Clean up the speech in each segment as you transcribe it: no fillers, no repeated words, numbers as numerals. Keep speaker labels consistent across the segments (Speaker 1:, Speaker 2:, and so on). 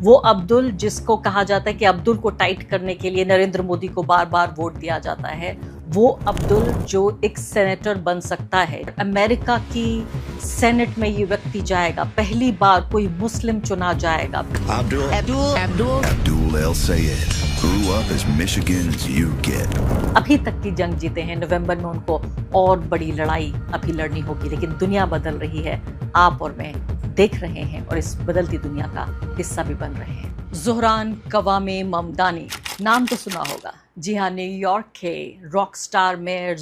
Speaker 1: वो अब्दुल जिसको कहा जाता है कि अब्दुल को टाइट करने के लिए नरेंद्र मोदी को बार बार वोट दिया जाता है, वो अब्दुल जो एक सेनेटर बन सकता है। अमेरिका की सेनेट में ये व्यक्ति जाएगा, पहली बार कोई मुस्लिम चुना जाएगा।
Speaker 2: Abdul El Sayed grew up as Michigan's you get.
Speaker 1: अभी तक की जंग जीते हैं, नवंबर में उनको और बड़ी लड़ाई अभी लड़नी होगी, लेकिन दुनिया बदल रही है, आप और मैं देख रहे हैं और इस बदलती दुनिया का हिस्सा भी बन रहे हैं। ज़ोहरान कवामे ममदानी, नाम तो सुना होगा। जी हाँ, न्यूयॉर्क के रॉक स्टार मेयर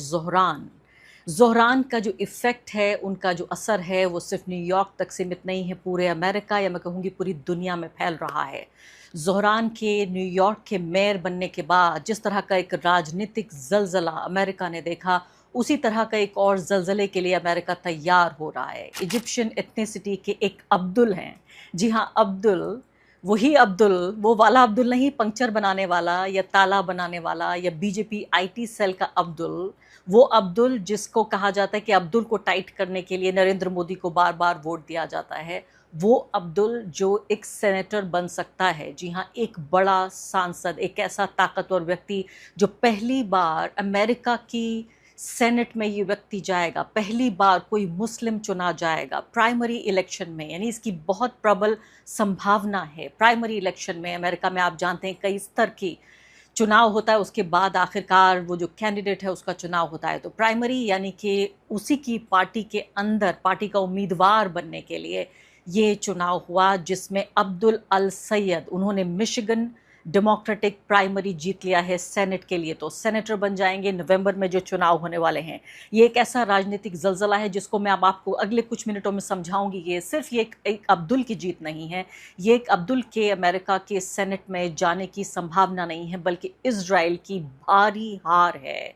Speaker 1: ज़ोहरान का जो इफ़ेक्ट है, उनका जो असर है, वो सिर्फ न्यूयॉर्क तक सीमित नहीं है, पूरे अमेरिका या मैं कहूँगी पूरी दुनिया में फैल रहा है। ज़ोहरान के न्यूयॉर्क के मेयर बनने के बाद जिस तरह का एक राजनीतिक ज़लज़ला अमेरिका ने देखा, उसी तरह का एक और ज़लज़ले के लिए अमेरिका तैयार हो रहा है। इजिप्शियन एथनिसिटी के एक अब्दुल हैं। जी हाँ, अब्दुल, वही अब्दुल, वो वाला अब्दुल नहीं, पंक्चर बनाने वाला या ताला बनाने वाला या बीजेपी आईटी सेल का अब्दुल। वो अब्दुल जिसको कहा जाता है कि अब्दुल को टाइट करने के लिए नरेंद्र मोदी को बार बार वोट दिया जाता है, वो अब्दुल जो एक सेनेटर बन सकता है। जी हाँ, एक बड़ा सांसद, एक ऐसा ताकतवर व्यक्ति जो पहली बार अमेरिका की सेनेट में ये व्यक्ति जाएगा, पहली बार कोई मुस्लिम चुना जाएगा प्राइमरी इलेक्शन में, यानी इसकी बहुत प्रबल संभावना है। प्राइमरी इलेक्शन में अमेरिका में आप जानते हैं कई स्तर की चुनाव होता है, उसके बाद आखिरकार वो जो कैंडिडेट है उसका चुनाव होता है। तो प्राइमरी यानी कि उसी की पार्टी के अंदर पार्टी का उम्मीदवार बनने के लिए ये चुनाव हुआ, जिसमें अब्दुल अल सैयद, उन्होंने मिशिगन डेमोक्रेटिक प्राइमरी जीत लिया है सेनेट के लिए, तो सेनेटर बन जाएंगे नवंबर में जो चुनाव होने वाले हैं। ये एक ऐसा राजनीतिक जलजला है जिसको मैं अब आपको अगले कुछ मिनटों में समझाऊंगी। ये सिर्फ ये एक अब्दुल की जीत नहीं है, ये एक अब्दुल के अमेरिका के सेनेट में जाने की संभावना नहीं है, बल्कि इजराइल की भारी हार है।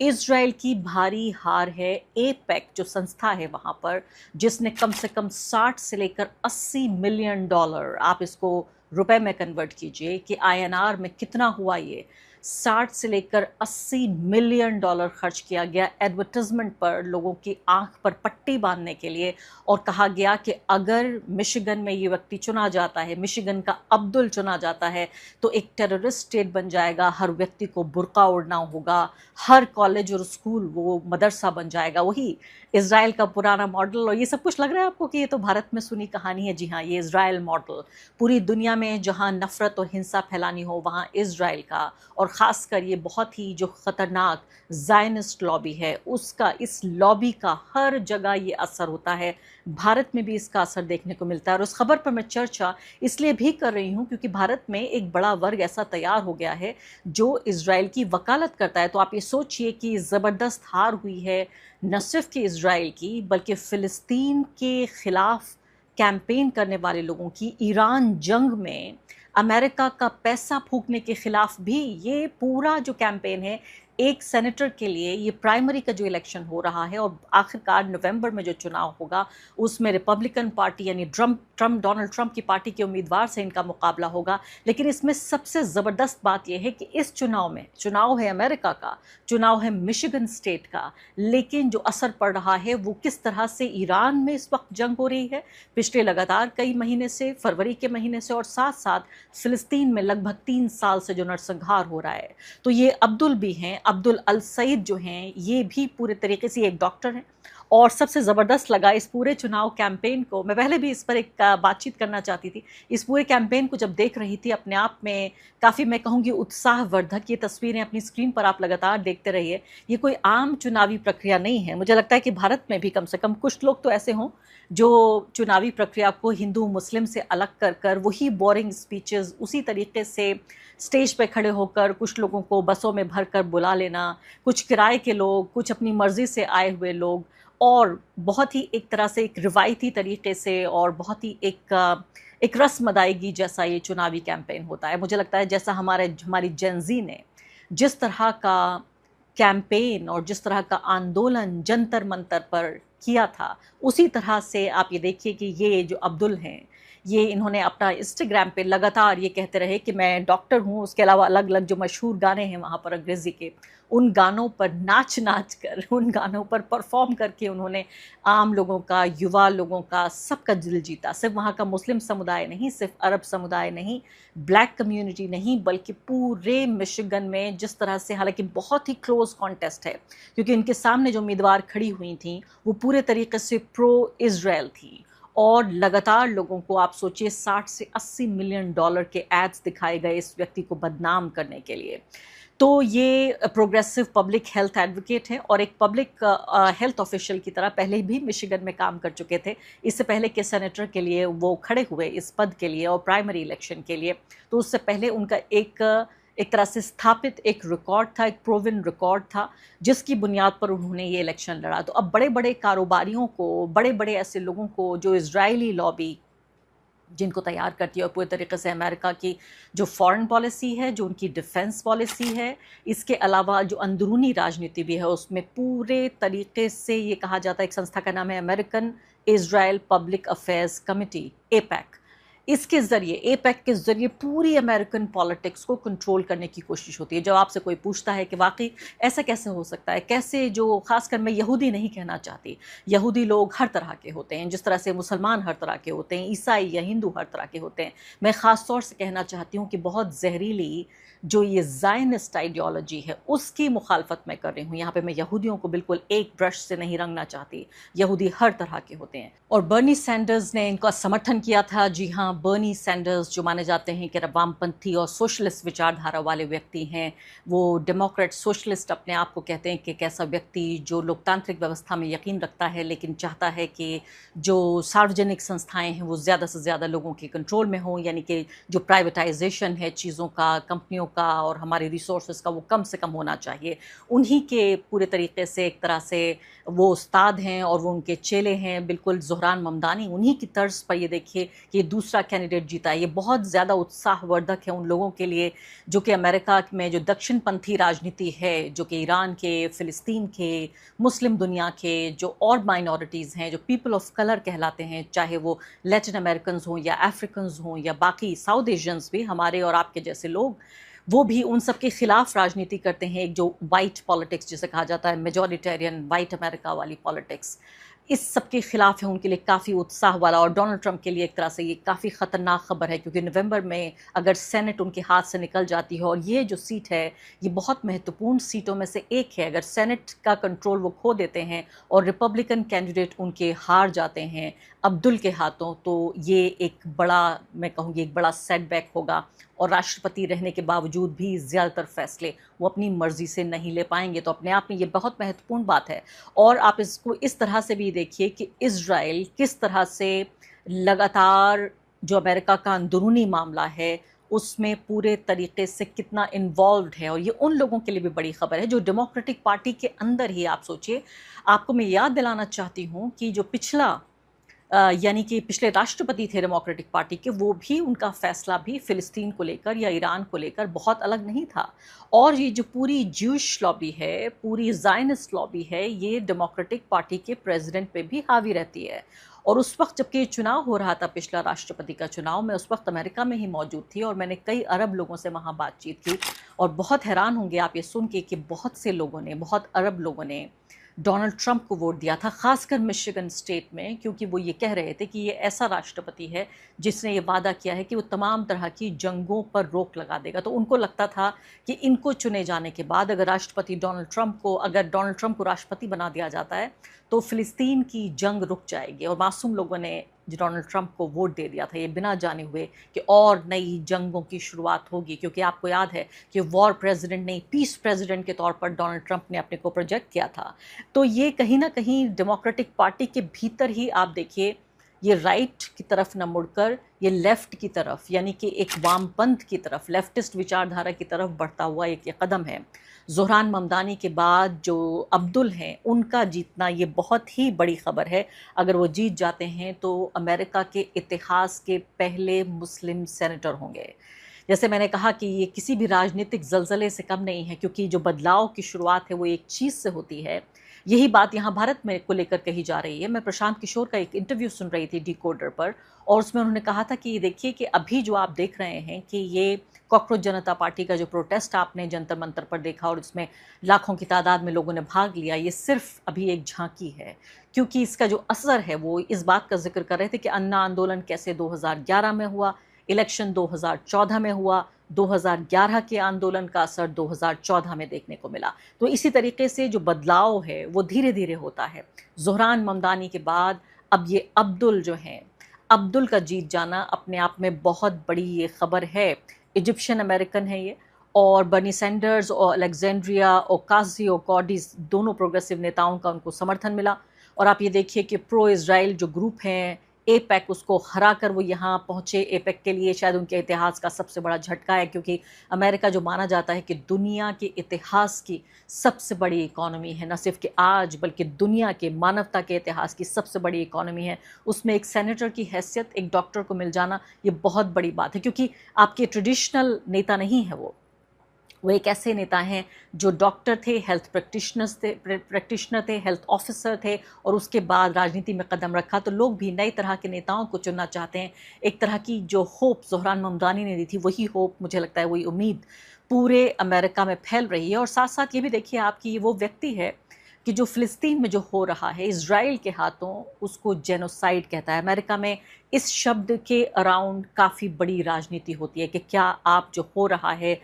Speaker 1: इजराइल की भारी हार है। एपेक जो संस्था है वहाँ पर, जिसने कम से कम 60 से लेकर 80 मिलियन डॉलर, आप इसको रुपए में कन्वर्ट कीजिए कि आईएनआर में कितना हुआ, ये 60 से लेकर 80 मिलियन डॉलर खर्च किया गया एडवर्टाइजमेंट पर, लोगों की आंख पर पट्टी बांधने के लिए, और कहा गया कि अगर मिशिगन में ये व्यक्ति चुना जाता है, मिशिगन का अब्दुल चुना जाता है, तो एक टेररिस्ट स्टेट बन जाएगा, हर व्यक्ति को बुर्का ओढ़ना होगा, हर कॉलेज और स्कूल वो मदरसा बन जाएगा, वही इजराइल का पुराना मॉडल। और ये सब कुछ लग रहा है आपको कि ये तो भारत में सुनी कहानी है। जी हाँ, ये इजराइल मॉडल, पूरी दुनिया में जहाँ नफरत और हिंसा फैलानी हो वहाँ इजराइल का, और ख़ासकर ये बहुत ही जो ख़तरनाक ज़ायनिस्ट लॉबी है उसका, इस लॉबी का हर जगह ये असर होता है। भारत में भी इसका असर देखने को मिलता है, और उस खबर पर मैं चर्चा इसलिए भी कर रही हूँ क्योंकि भारत में एक बड़ा वर्ग ऐसा तैयार हो गया है जो इजराइल की वकालत करता है। तो आप ये सोचिए कि ज़बरदस्त हार हुई है न सिर्फ कि इजराइल की, बल्कि फ़िलिस्तीन के ख़िलाफ़ कैंपेन करने वाले लोगों की, ईरान जंग में अमेरिका का पैसा फूकने के खिलाफ भी ये पूरा जो कैंपेन है। एक सेनेटर के लिए ये प्राइमरी का जो इलेक्शन हो रहा है, और आखिरकार नवंबर में जो चुनाव होगा उसमें रिपब्लिकन पार्टी यानी डोनाल्ड ट्रंप की पार्टी के उम्मीदवार से इनका मुकाबला होगा। लेकिन इसमें सबसे ज़बरदस्त बात यह है कि इस चुनाव में, चुनाव है अमेरिका का, चुनाव है मिशिगन स्टेट का, लेकिन जो असर पड़ रहा है वो किस तरह से ईरान में इस वक्त जंग हो रही है पिछले लगातार कई महीने से, फरवरी के महीने से, और साथ साथ फ़िलिस्तीन में लगभग 3 साल से जो नरसंहार हो रहा है। तो ये अब्दुल भी हैं, अब्दुल अल सईद जो हैं, ये भी पूरे तरीके से एक डॉक्टर हैं। और सबसे ज़बरदस्त लगा इस पूरे चुनाव कैंपेन को, मैं पहले भी इस पर एक बातचीत करना चाहती थी, इस पूरे कैंपेन को जब देख रही थी, अपने आप में काफ़ी, मैं कहूँगी, उत्साहवर्धक। ये तस्वीरें अपनी स्क्रीन पर आप लगातार देखते रहिए। ये कोई आम चुनावी प्रक्रिया नहीं है। मुझे लगता है कि भारत में भी कम से कम कुछ लोग तो ऐसे हों जो चुनावी प्रक्रिया को हिंदू मुस्लिम से अलग कर कर वही बोरिंग स्पीचेस उसी तरीके से स्टेज पे खड़े होकर कुछ लोगों को बसों में भर कर बुला लेना, कुछ किराए के लोग, कुछ अपनी मर्जी से आए हुए लोग, और बहुत ही एक तरह से एक रिवायती तरीके से और बहुत ही एक रस्म अदायगी जैसा ये चुनावी कैंपेन होता है। मुझे लगता है जैसा हमारी जेनजी ने जिस तरह का कैंपेन और जिस तरह का आंदोलन जंतर मंतर पर किया था, उसी तरह से आप ये देखिए कि ये जो अब्दुल हैं, ये इन्होंने अपना इंस्टाग्राम पे लगातार ये कहते रहे कि मैं डॉक्टर हूँ। उसके अलावा अलग अलग जो मशहूर गाने हैं वहाँ पर अंग्रेज़ी के, उन गानों पर नाच कर, उन गानों पर परफॉर्म करके उन्होंने आम लोगों का, युवा लोगों का, सबका दिल जीता। सिर्फ वहाँ का मुस्लिम समुदाय नहीं, सिर्फ अरब समुदाय नहीं, ब्लैक कम्युनिटी नहीं, बल्कि पूरे मिशिगन में जिस तरह से, हालांकि बहुत ही क्लोज कॉन्टेस्ट है क्योंकि इनके सामने जो उम्मीदवार खड़ी हुई थी वो पूरे तरीके से प्रो इज़राइल थी, और लगातार लोगों को, आप सोचिए, 60 से 80 मिलियन डॉलर के एड्स दिखाए गए इस व्यक्ति को बदनाम करने के लिए। तो ये प्रोग्रेसिव पब्लिक हेल्थ एडवोकेट हैं और एक पब्लिक हेल्थ ऑफिशियल की तरह पहले भी मिशिगन में काम कर चुके थे। इससे पहले के सेनेटर के लिए वो खड़े हुए इस पद के लिए और प्राइमरी इलेक्शन के लिए, तो उससे पहले उनका एक तरह से स्थापित एक रिकॉर्ड था, एक प्रूवन रिकॉर्ड था, जिसकी बुनियाद पर उन्होंने ये इलेक्शन लड़ा। तो अब बड़े बड़े कारोबारियों को, बड़े बड़े ऐसे लोगों को जो इजरायली लॉबी जिनको तैयार करती है और पूरे तरीके से अमेरिका की जो फॉरेन पॉलिसी है, जो उनकी डिफेंस पॉलिसी है, इसके अलावा जो अंदरूनी राजनीति भी है, उसमें पूरे तरीके से ये कहा जाता है, एक संस्था का नाम है American Israel public affairs committee, APAC. इसके ज़रिए, एपैक के ज़रिए पूरी अमेरिकन पॉलिटिक्स को कंट्रोल करने की कोशिश होती है। जब आपसे कोई पूछता है कि वाकई ऐसा कैसे हो सकता है, कैसे, जो ख़ासकर मैं यहूदी नहीं कहना चाहती, यहूदी लोग हर तरह के होते हैं, जिस तरह से मुसलमान हर तरह के होते हैं, ईसाई या हिंदू हर तरह के होते हैं, मैं ख़ास तौर से कहना चाहती हूँ कि बहुत जहरीली जो ये ज़ायनिस्ट आइडियोलॉजी है उसकी मुखालफत मैं कर रही हूँ। यहाँ पे मैं यहूदियों को बिल्कुल एक ब्रश से नहीं रंगना चाहती, यहूदी हर तरह के होते हैं। और बर्नी सैंडर्स ने इनका समर्थन किया था। जी हाँ, बर्नी सैंडर्स जो माने जाते हैं कि वामपंथी और सोशलिस्ट विचारधारा वाले व्यक्ति हैं, वो डेमोक्रेट सोशलिस्ट अपने आप को कहते हैं कि एक ऐसा व्यक्ति जो लोकतांत्रिक व्यवस्था में यकीन रखता है लेकिन चाहता है कि जो सार्वजनिक संस्थाएं हैं वो ज़्यादा से ज़्यादा लोगों के कंट्रोल में हों, यानी कि जो प्राइवेटाइजेशन है चीज़ों का, कंपनियों का और हमारे रिसोर्सेज का, वो कम से कम होना चाहिए। उन्हीं के पूरे तरीके से एक तरह से वो उस्ताद हैं और वो उनके चेले हैं, बिल्कुल ज़ोहरान ममदानी उन्हीं की तर्ज पर ये देखिए कि दूसरा कैंडिडेट जीता है। ये बहुत ज़्यादा उत्साहवर्धक है उन लोगों के लिए जो कि अमेरिका में जो दक्षिणपंथी राजनीति है, जो कि ईरान के, फ़िलिस्तीन के, मुस्लिम दुनिया के जो और माइनॉरिटीज़ हैं, जो पीपल ऑफ कलर कहलाते हैं, चाहे वो लैटिन अमेरिकन्स हों या अफ्रीकन्स हों या बाकी साउथ एशियंस भी, हमारे और आपके जैसे लोग, वो भी उन सब के खिलाफ राजनीति करते हैं। एक जो वाइट पॉलिटिक्स जिसे कहा जाता है, मेजॉरिटेरियन वाइट अमेरिका वाली पॉलिटिक्स, इस सब के खिलाफ है उनके लिए काफ़ी उत्साह वाला। और डोनाल्ड ट्रंप के लिए एक तरह से ये काफ़ी ख़तरनाक खबर है क्योंकि नवंबर में अगर सेनेट उनके हाथ से निकल जाती है, और ये जो सीट है ये बहुत महत्वपूर्ण सीटों में से एक है, अगर सेनेट का कंट्रोल वो खो देते हैं और रिपब्लिकन कैंडिडेट उनके हार जाते हैं अब्दुल के हाथों, तो ये एक बड़ा, मैं कहूँगी एक बड़ा सेटबैक होगा। और राष्ट्रपति रहने के बावजूद भी ज़्यादातर फैसले वो अपनी मर्ज़ी से नहीं ले पाएंगे, तो अपने आप में ये बहुत महत्वपूर्ण बात है। और आप इसको इस तरह से भी देखिए कि इज़राइल किस तरह से लगातार जो अमेरिका का अंदरूनी मामला है उसमें पूरे तरीके से कितना इन्वॉल्व्ड है। और ये उन लोगों के लिए भी बड़ी खबर है जो डेमोक्रेटिक पार्टी के अंदर ही, आप सोचिए, आपको मैं याद दिलाना चाहती हूँ कि जो पिछला यानी कि पिछले राष्ट्रपति थे डेमोक्रेटिक पार्टी के, वो भी, उनका फैसला भी फ़िलिस्तीन को लेकर या ईरान को लेकर बहुत अलग नहीं था। और ये जो पूरी ज्यूश लॉबी है, पूरी ज़ायनिस्ट लॉबी है, ये डेमोक्रेटिक पार्टी के प्रेसिडेंट पे भी हावी रहती है। और उस वक्त जबकि ये चुनाव हो रहा था, पिछला राष्ट्रपति का चुनाव, मैं उस वक्त अमेरिका में ही मौजूद थी और मैंने कई अरब लोगों से वहाँ बातचीत की। और बहुत हैरान होंगे आप ये सुन के कि बहुत से लोगों ने, बहुत अरब लोगों ने डोनाल्ड ट्रंप को वोट दिया था, खासकर मिशिगन स्टेट में, क्योंकि वो ये कह रहे थे कि ये ऐसा राष्ट्रपति है जिसने ये वादा किया है कि वो तमाम तरह की जंगों पर रोक लगा देगा। तो उनको लगता था कि इनको चुने जाने के बाद अगर डोनाल्ड ट्रंप को राष्ट्रपति बना दिया जाता है तो फ़िलिस्तीन की जंग रुक जाएगी। और मासूम लोगों ने डोनाल्ड ट्रंप को वोट दे दिया था, ये बिना जाने हुए कि और नई जंगों की शुरुआत होगी। क्योंकि आपको याद है कि वॉर प्रेसिडेंट नहीं, पीस प्रेसिडेंट के तौर पर डोनाल्ड ट्रंप ने अपने को प्रोजेक्ट किया था। तो ये कहीं ना कहीं डेमोक्रेटिक पार्टी के भीतर ही, आप देखिए, ये राइट की तरफ न मुड़कर ये लेफ़्ट की तरफ, यानी कि एक वामपंथ की तरफ, लेफ्टिस्ट विचारधारा की तरफ बढ़ता हुआ एक ये कदम है। ज़ोहरान ममदानी के बाद जो अब्दुल हैं, उनका जीतना ये बहुत ही बड़ी ख़बर है। अगर वो जीत जाते हैं तो अमेरिका के इतिहास के पहले मुस्लिम सेनेटर होंगे। जैसे मैंने कहा कि ये किसी भी राजनीतिक ज़लज़ले से कम नहीं है, क्योंकि जो बदलाव की शुरुआत है वो एक चीज़ से होती है यही बात यहाँ भारत में को लेकर कही जा रही है। मैं प्रशांत किशोर का एक इंटरव्यू सुन रही थी डिकोडर पर, और उसमें उन्होंने कहा था कि देखिए कि अभी जो आप देख रहे हैं कि ये कॉकरोच जनता पार्टी का जो प्रोटेस्ट आपने जंतर मंतर पर देखा और इसमें लाखों की तादाद में लोगों ने भाग लिया, ये सिर्फ अभी एक झांकी है, क्योंकि इसका जो असर है वो इस बात का जिक्र कर रहे थे कि अन्ना आंदोलन कैसे 2011 में हुआ, इलेक्शन 2014 में हुआ, 2011 के आंदोलन का असर 2014 में देखने को मिला। तो इसी तरीके से जो बदलाव है वो धीरे धीरे होता है। ज़ोहरान ममदानी के बाद अब ये अब्दुल जो हैं, अब्दुल का जीत जाना अपने आप में बहुत बड़ी ये खबर है। इजिप्शियन अमेरिकन है ये, और बर्नी सैंडर्स और अलेक्जेंड्रिया ओकासियो कॉर्डिस दोनों प्रोग्रेसिव नेताओं का उनको समर्थन मिला। और आप ये देखिए कि प्रो इज़राइल जो ग्रुप हैं, एपेक, उसको हरा कर वो यहाँ पहुँचे। एपेक के लिए शायद उनके इतिहास का सबसे बड़ा झटका है, क्योंकि अमेरिका जो माना जाता है कि दुनिया के इतिहास की सबसे बड़ी इकॉनमी है, न सिर्फ कि आज बल्कि दुनिया के मानवता के इतिहास की सबसे बड़ी इकॉनमी है, उसमें एक सेनेटर की हैसियत एक डॉक्टर को मिल जाना ये बहुत बड़ी बात है। क्योंकि आपके ट्रेडिशनल नेता नहीं है वो एक ऐसे नेता हैं जो डॉक्टर थे, हेल्थ प्रैक्टिशनर थे, हेल्थ ऑफिसर थे, और उसके बाद राजनीति में कदम रखा। तो लोग भी नई तरह के नेताओं को चुनना चाहते हैं। एक तरह की जो होप ज़ोहरान ममदानी ने दी थी, वही होप, मुझे लगता है वही उम्मीद पूरे अमेरिका में फैल रही है। और साथ साथ ये भी देखिए आप कि वो व्यक्ति है कि जो फ़िलिस्तीन में जो हो रहा है इज़राइल के हाथों, उसको जेनोसाइड कहता है। अमेरिका में इस शब्द के अराउंड काफ़ी बड़ी राजनीति होती है कि क्या आप जो हो रहा है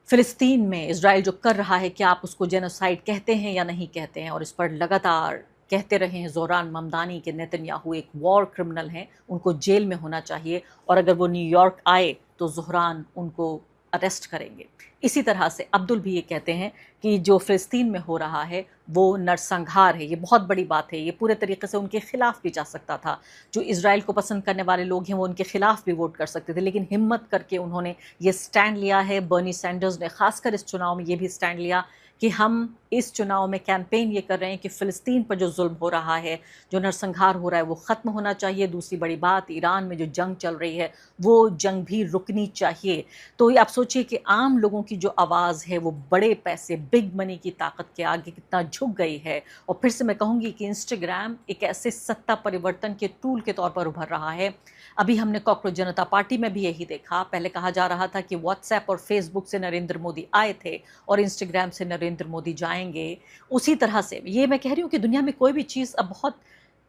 Speaker 1: फ़िलिस्तीन में, इज़राइल जो कर रहा है, क्या आप उसको जेनोसाइड कहते हैं या नहीं कहते हैं। और इस पर लगातार कहते रहे हैं ज़ोहरान ममदानी के नेतन्याहू एक वॉर क्रिमिनल हैं, उनको जेल में होना चाहिए, और अगर वो न्यूयॉर्क आए तो ज़ोहरान उनको अरेस्ट करेंगे। इसी तरह से अब्दुल भी ये कहते हैं कि जो फ़िलिस्तीन में हो रहा है वो नरसंहार है। ये बहुत बड़ी बात है, ये पूरे तरीके से उनके खिलाफ भी जा सकता था। जो इज़राइल को पसंद करने वाले लोग हैं वो उनके खिलाफ भी वोट कर सकते थे, लेकिन हिम्मत करके उन्होंने ये स्टैंड लिया है। बर्नी सैंडर्स ने खासकर इस चुनाव में ये भी स्टैंड लिया कि हम इस चुनाव में कैंपेन ये कर रहे हैं कि फ़िलिस्तीन पर जो जुल्म हो रहा है, जो नरसंहार हो रहा है, वो ख़त्म होना चाहिए। दूसरी बड़ी बात, ईरान में जो जंग चल रही है वो जंग भी रुकनी चाहिए। तो ये आप सोचिए कि आम लोगों की जो आवाज़ है वो बड़े पैसे, बिग मनी की ताकत के आगे कितना झुक गई है। और फिर से मैं कहूँगी कि इंस्टाग्राम एक ऐसे सत्ता परिवर्तन के टूल के तौर पर उभर रहा है। अभी हमने कॉकरोच जनता पार्टी में भी यही देखा। पहले कहा जा रहा था कि व्हाट्सएप और फेसबुक से नरेंद्र मोदी आए थे और इंस्टाग्राम से नरेंद्र मोदी जाएंगे। उसी तरह से ये मैं कह रही हूँ कि दुनिया में कोई भी चीज़ अब बहुत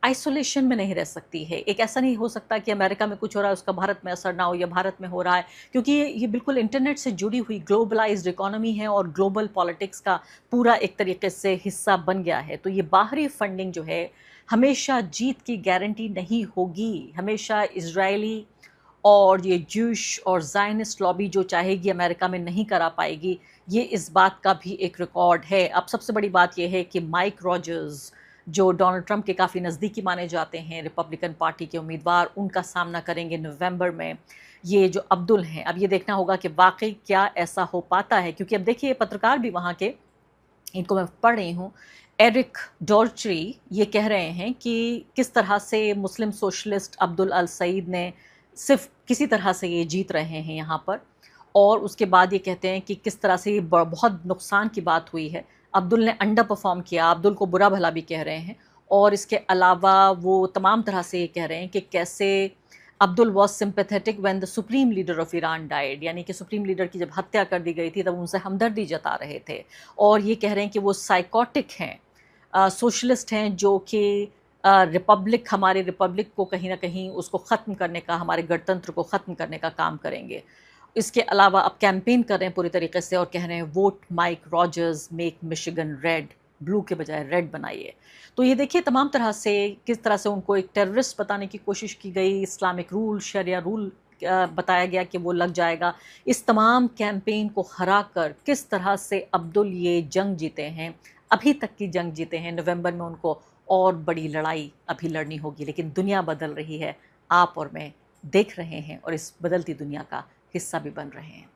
Speaker 1: आइसोलेशन में नहीं रह सकती है। एक ऐसा नहीं हो सकता कि अमेरिका में कुछ हो रहा है उसका भारत में असर ना हो, या भारत में हो रहा है, क्योंकि ये बिल्कुल इंटरनेट से जुड़ी हुई ग्लोबलाइज्ड इकोनॉमी है और ग्लोबल पॉलिटिक्स का पूरा एक तरीके से हिस्सा बन गया है। तो ये बाहरी फंडिंग जो है हमेशा जीत की गारंटी नहीं होगी। हमेशा इजरायली और ये ज्यूश और ज़ायनिस्ट लॉबी जो चाहेगी अमेरिका में नहीं करा पाएगी। ये इस बात का भी एक रिकॉर्ड है। अब सबसे बड़ी बात यह है कि माइक रॉजर्स जो डोनाल्ड ट्रंप के काफ़ी नज़दीकी माने जाते हैं, रिपब्लिकन पार्टी के उम्मीदवार, उनका सामना करेंगे नवंबर में ये जो अब्दुल हैं। अब ये देखना होगा कि वाकई क्या ऐसा हो पाता है, क्योंकि अब देखिए पत्रकार भी वहाँ के, इनको मैं पढ़ रही हूँ, एरिक डॉर्चरी ये कह रहे हैं कि किस तरह से मुस्लिम सोशलिस्ट अब्दुल अल सईद ने सिर्फ किसी तरह से ये जीत रहे हैं यहाँ पर। और उसके बाद ये कहते हैं कि किस तरह से ये बहुत नुकसान की बात हुई है। अब्दुल ने अंडर परफॉर्म किया, अब्दुल को बुरा भला भी कह रहे हैं। और इसके अलावा वो तमाम तरह से ये कह रहे हैं कि कैसे Abdul was sympathetic when the supreme leader of Iran died, यानी कि सुप्रीम लीडर की जब हत्या कर दी गई थी तब उनसे हमदर्दी जता रहे थे। और ये कह रहे हैं कि वो साइकोटिक हैं, सोशलिस्ट हैं, जो कि रिपब्लिक, हमारे रिपब्लिक को कहीं ना कहीं उसको ख़त्म करने का, हमारे गणतंत्र को ख़त्म करने का काम करेंगे। इसके अलावा अब कैंपेन कर रहे हैं पूरी तरीके से और कह रहे हैं vote Mike Rogers, make Michigan red, blue के बजाय रेड बनाइए। तो ये देखिए तमाम तरह से किस तरह से उनको एक टेररिस्ट बताने की कोशिश की गई। इस्लामिक रूल, शरिया रूल बताया गया कि वो लग जाएगा। इस तमाम कैंपेन को हरा कर किस तरह से अब्दुल ये जंग जीते हैं, अभी तक की जंग जीते हैं। नवंबर में उनको और बड़ी लड़ाई अभी लड़नी होगी, लेकिन दुनिया बदल रही है। आप और मैं देख रहे हैं और इस बदलती दुनिया का हिस्सा भी बन रहे हैं।